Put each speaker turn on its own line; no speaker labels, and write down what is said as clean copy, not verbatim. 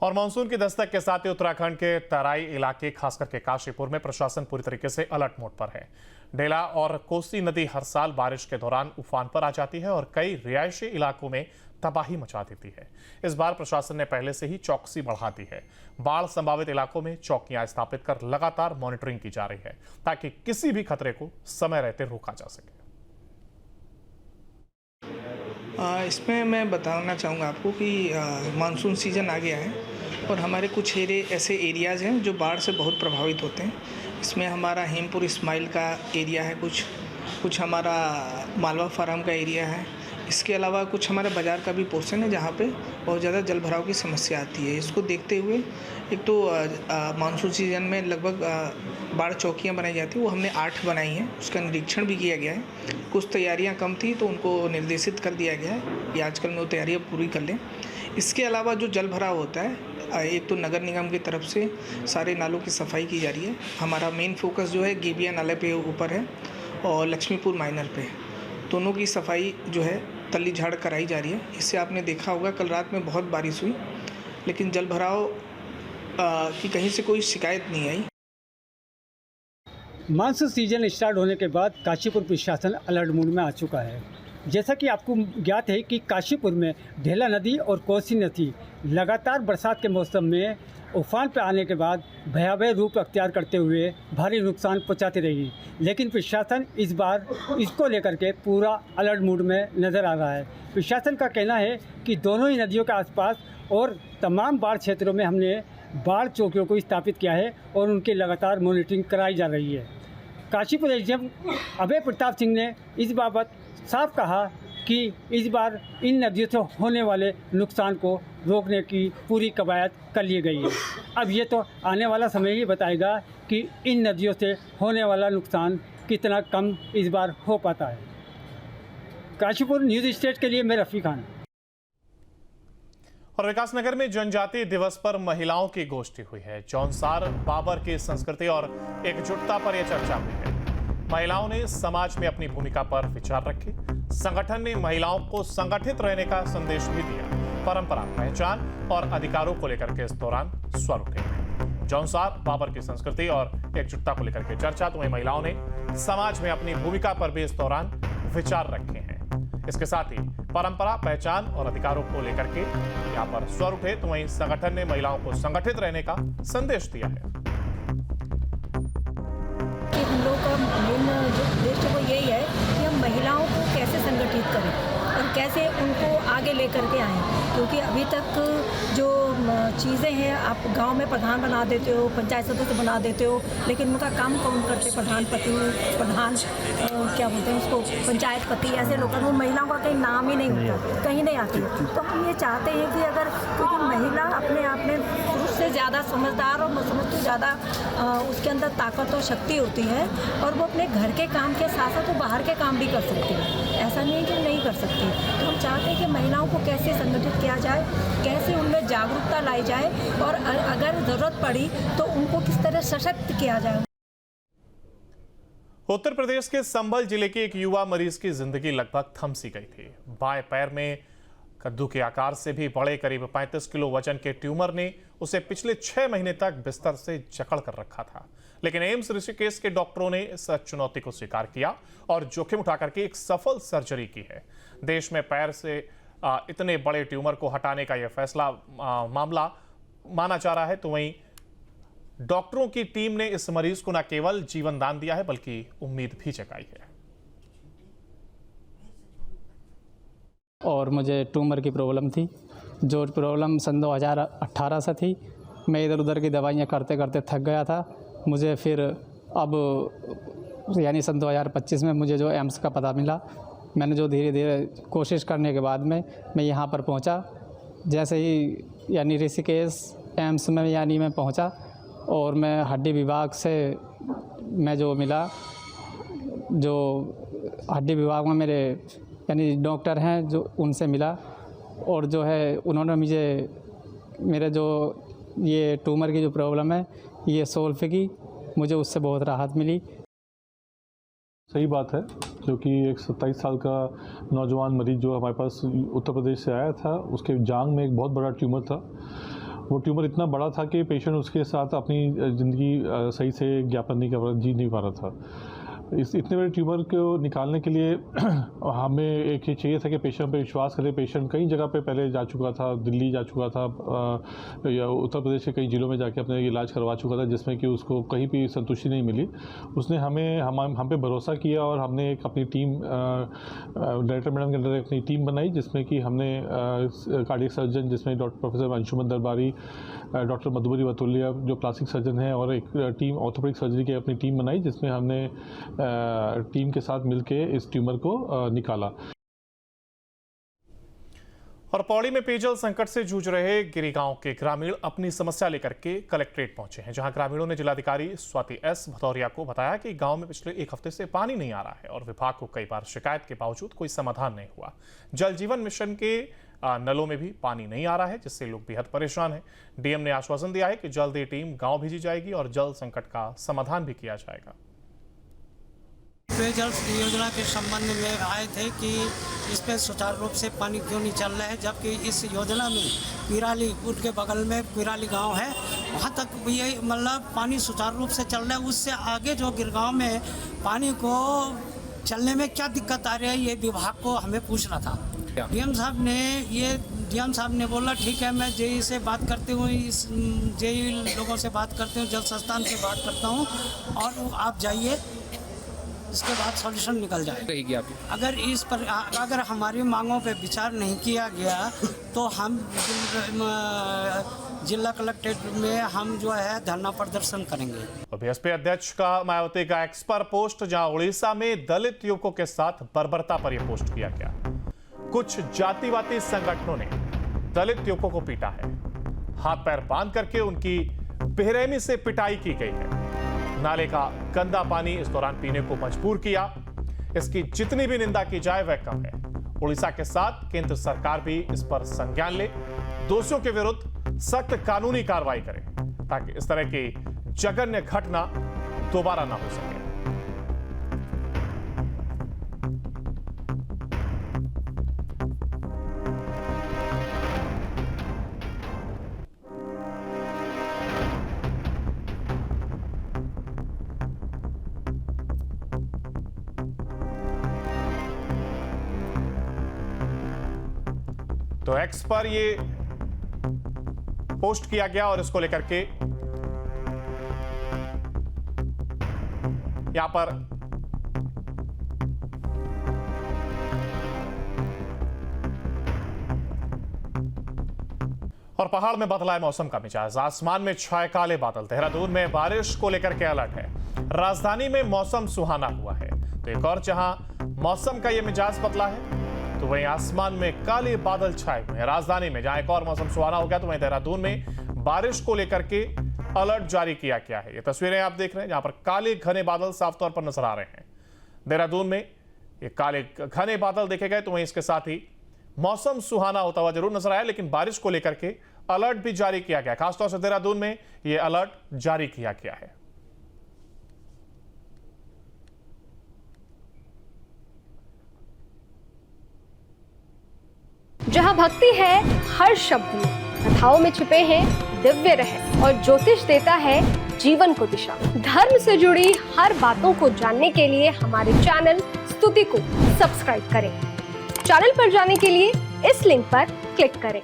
और मानसून की दस्तक के साथ ही उत्तराखंड के तराई इलाके खास करके काशीपुर में प्रशासन पूरी तरीके से अलर्ट मोड पर है। ढेला और कोसी नदी हर साल बारिश के दौरान उफान पर आ जाती है और कई रिहायशी इलाकों में तबाही मचा देती है। इस बार प्रशासन ने पहले से ही चौकसी बढ़ा दी है। बाढ़ संभावित इलाकों में चौकियां स्थापित कर लगातार मॉनिटरिंग की जा रही है ताकि किसी भी खतरे को समय रहते रोका जा सके।
इसमें मैं बताना चाहूँगा आपको कि मानसून सीज़न आ गया है और हमारे कुछ ऐसे एरियाज़ हैं जो बाढ़ से बहुत प्रभावित होते हैं। इसमें हमारा हेमपुर इस्माइल का एरिया है, कुछ हमारा मालवा फार्म का एरिया है। इसके अलावा कुछ हमारे बाज़ार का भी पोर्शन है जहाँ पे बहुत ज़्यादा जल भराव की समस्या आती है। इसको देखते हुए एक तो मानसून सीज़न में लगभग बाढ़ चौकियाँ बनाई जाती हैं, वो हमने 8 बनाई हैं। उसका निरीक्षण भी किया गया है। कुछ तैयारियाँ कम थी तो उनको निर्देशित कर दिया गया है कि आजकल में वो तैयारियाँ पूरी कर लें। इसके अलावा जो जल भराव होता है, एक तो नगर निगम की तरफ से सारे नालों की सफाई की जा रही है। हमारा मेन फोकस जो है गेबिया नाले पे ऊपर है और लक्ष्मीपुर माइनर पे, दोनों की सफाई जो है तली झाड़ कराई जा रही है। इससे आपने देखा होगा कल रात में बहुत बारिश हुई लेकिन जल भराव की कहीं से कोई शिकायत नहीं आई।
मानसून सीजन स्टार्ट होने के बाद काशीपुर प्रशासन अलर्ट मोड में आ चुका है। जैसा कि आपको ज्ञात है कि काशीपुर में ढेला नदी और कोसी नदी लगातार बरसात के मौसम में उफान पर आने के बाद भयावह रूप अख्तियार करते हुए भारी नुकसान पहुंचाती रही, लेकिन प्रशासन इस बार इसको लेकर के पूरा अलर्ट मोड में नज़र आ रहा है। प्रशासन का कहना है कि दोनों ही नदियों के आसपास और तमाम बाढ़ क्षेत्रों में हमने बाढ़ चौकियों को स्थापित किया है और उनकी लगातार मॉनिटरिंग कराई जा रही है। काशीपुर एसडीएम अभय प्रताप सिंह ने इस बाबत साफ कहा कि इस बार इन नदियों से होने वाले नुकसान को रोकने की पूरी कवायद कर ली गई है। अब ये तो आने वाला समय ही बताएगा कि इन नदियों से होने वाला नुकसान कितना कम इस बार हो पाता है। काशीपुर न्यूज़ स्टेट के लिए मैं रफ़ी खान।
और विकासनगर में जनजातीय दिवस पर महिलाओं की गोष्ठी हुई है। जौनसार बाबर की संस्कृति और एकजुटता पर यह चर्चा हुई है। महिलाओं ने समाज में अपनी भूमिका पर विचार रखे। संगठन ने महिलाओं को संगठित रहने का संदेश भी दिया। परंपरा, पहचान और अधिकारों को लेकर के इस दौरान स्वर उठे। जौनसार बाबर की संस्कृति और एकजुटता को लेकर के चर्चा, तो वहीं महिलाओं ने समाज में अपनी भूमिका पर भी इस दौरान विचार रखे हैं। इसके साथ ही परंपरा, पहचान और अधिकारों को लेकर के यहाँ पर स्वर उठे, तो वहीं संगठन ने महिलाओं को संगठित रहने का संदेश दिया है।
हम लोग का मेन जो उद्देश्य वो यही है कि हम महिलाओं को कैसे संगठित करें और कैसे उनको आगे लेकर के आएँ, क्योंकि अभी तक जो चीज़ें हैं, आप गांव में प्रधान बना देते हो, पंचायत सदस्य बना देते हो, लेकिन उनका काम कौन करते? प्रधान क्या बोलते हैं उसको, पंचायत पति, ऐसे लोगों को महिलाओं का कहीं नाम ही नहीं होता, कहीं नहीं आती। तो हम ये चाहते हैं कि अगर, क्योंकि महिला अपने आप में पुरुष से ज़्यादा समझदार और समझ ज़्यादा उसके अंदर ताकत और शक्ति होती है और वो अपने घर के काम के साथ साथ वो बाहर के काम भी कर सकती है। ऐसा नहीं है कि नहीं कर सकती। तो हम चाहते हैं कि महिलाओं को कैसे संगठित किया जाए, कैसे उनमें जागरूकता लाई जाए और अगर ज़रूरत पड़ी तो उनको किस तरह सशक्त किया जाए।
उत्तर प्रदेश के संभल जिले के एक युवा मरीज की जिंदगी लगभग थम सी गई थी। बाएं पैर में कद्दू के आकार से भी बड़े करीब 35 किलो वजन के ट्यूमर ने उसे पिछले 6 महीने तक बिस्तर से जकड़ कर रखा था, लेकिन एम्स ऋषिकेश के डॉक्टरों ने इस चुनौती को स्वीकार किया और जोखिम उठाकर के एक सफल सर्जरी की है। देश में पैर से इतने बड़े ट्यूमर को हटाने का यह फैसला मामला माना जा रहा है, तो वहीं डॉक्टरों की टीम ने इस मरीज को न केवल जीवन दान दिया है बल्कि उम्मीद भी जगाई है।
और मुझे ट्यूमर की प्रॉब्लम थी, जो प्रॉब्लम सन 2018 से थी। मैं इधर उधर की दवाइयाँ करते करते थक गया था। मुझे फिर अब यानी सन 2025 में मुझे जो एम्स का पता मिला, मैंने जो धीरे धीरे कोशिश करने के बाद में मैं यहाँ पर पहुँचा। जैसे ही यानी ऋषिकेश एम्स में यानी मैं पहुँचा और मैं हड्डी विभाग से मैं जो मिला, जो हड्डी विभाग में मेरे यानी डॉक्टर हैं जो उनसे मिला और जो है उन्होंने मुझे मेरे जो ये ट्यूमर की जो प्रॉब्लम है ये सोल्व की, मुझे उससे बहुत राहत मिली।
सही बात है, क्योंकि एक 27 साल का नौजवान मरीज जो हमारे पास उत्तर प्रदेश से आया था, उसके जांघ में एक बहुत बड़ा ट्यूमर था वो ट्यूमर इतना बड़ा था कि पेशेंट उसके साथ अपनी ज़िंदगी सही से जी नहीं पा रहा था। इस इतने बड़े ट्यूमर को निकालने के लिए हमें एक ये चाहिए था कि पेशेंट पे विश्वास करें। पेशेंट कई जगह पे पहले जा चुका था, दिल्ली जा चुका था या उत्तर प्रदेश के कई ज़िलों में जाके अपने इलाज करवा चुका था, जिसमें कि उसको कहीं भी संतुष्टि नहीं मिली। उसने हम पे भरोसा किया और हमने एक अपनी टीम डायरेक्टर मैडम के अंदर अपनी टीम बनाई, जिसमें कि हमने कार्डियक सर्जन जिसमें प्रोफेसर अंशुमन दरबारी, डॉक्टर मधुबरी बतुलिया जो प्लास्टिक सर्जन हैं, और एक टीम ऑर्थोपेडिक सर्जरी की अपनी टीम बनाई, जिसमें हमने टीम के साथ मिलके इस ट्यूमर को निकाला।
और पौड़ी में पेयजल संकट से जूझ रहे गिरी गांव के ग्रामीण अपनी समस्या लेकर के कलेक्ट्रेट पहुंचे हैं, जहां ग्रामीणों ने जिलाधिकारी स्वाति एस भदौरिया को बताया कि गांव में पिछले एक हफ्ते से पानी नहीं आ रहा है और विभाग को कई बार शिकायत के बावजूद कोई समाधान नहीं हुआ। जल जीवन मिशन के नलों में भी पानी नहीं आ रहा है, जिससे लोग बेहद परेशान हैं। डीएम ने आश्वासन दिया है कि जल्द ही टीम गांव भेजी जाएगी और जल संकट का समाधान भी किया जाएगा।
पेयजल योजना के संबंध में आए थे कि इस पर सुचारू रूप से पानी क्यों नहीं चल रहा है, जबकि इस योजना में पिराली, उनके बगल में पिराली गांव है, वहां तक ये मतलब पानी सुचारू रूप से चल रहा है। उससे आगे जो गिरगांव में पानी को चलने में क्या दिक्कत आ रही है, ये विभाग को हमें पूछना था। डीएम साहब ने बोला ठीक है, मैं जेई से बात करती हूँ, इस जेई लोगों से बात करती हूँ, जल संस्थान से बात करता हूँ और आप जाइए, इसके बाद सॉल्यूशन निकल जाएगा। अगर इस पर अगर हमारी मांगों पे विचार नहीं किया गया तो हम जिला कलेक्ट्रेट में हम जो है धरना प्रदर्शन करेंगे।
और बीएसपी अध्यक्ष का मायावती का एक्स पर पोस्ट, जहां उड़ीसा में दलित युवकों के साथ बर्बरता पर यह पोस्ट किया गया। कुछ जातिवादी संगठनों ने दलित युवकों को पीटा है, हाथ पैर बांध करके उनकी बेरहमी से पिटाई की गई है। नाले का गंदा पानी इस दौरान पीने को मजबूर किया। इसकी जितनी भी निंदा की जाए वह कम है। उड़ीसा के साथ केंद्र सरकार भी इस पर संज्ञान ले, दोषियों के विरुद्ध सख्त कानूनी कार्रवाई करे, ताकि इस तरह की जघन्य घटना दोबारा ना हो सके। तो एक्स पर ये पोस्ट किया गया और इसको लेकर के यहां पर और पहाड़ में बदला है मौसम का मिजाज। आसमान में छाए काले बादल। देहरादून में बारिश को लेकर के अलर्ट है। राजधानी में मौसम सुहाना हुआ है। तो एक और जहां मौसम का यह मिजाज बदला है, तो वहीं आसमान में काले बादल छाए हुए हैं। राजधानी में जहां एक और मौसम सुहाना हो गया, तो वहीं देहरादून में बारिश को लेकर के अलर्ट जारी किया गया है। ये तस्वीरें आप देख रहे हैं, जहां पर काले घने बादल साफ तौर पर नजर आ रहे हैं। देहरादून में ये काले घने बादल देखे गए, तो वहीं इसके साथ ही मौसम सुहाना होता हुआ जरूर नजर आया, लेकिन बारिश को लेकर के अलर्ट भी जारी किया गया। खासतौर से देहरादून में यह अलर्ट जारी किया गया है।
जहां भक्ति है हर शब्द में, कथाओं में छुपे हैं दिव्य रहस्य और ज्योतिष देता है जीवन को दिशा। धर्म से जुड़ी हर बातों को जानने के लिए हमारे चैनल स्तुति को सब्सक्राइब करें। चैनल पर जाने के लिए इस लिंक पर क्लिक करें।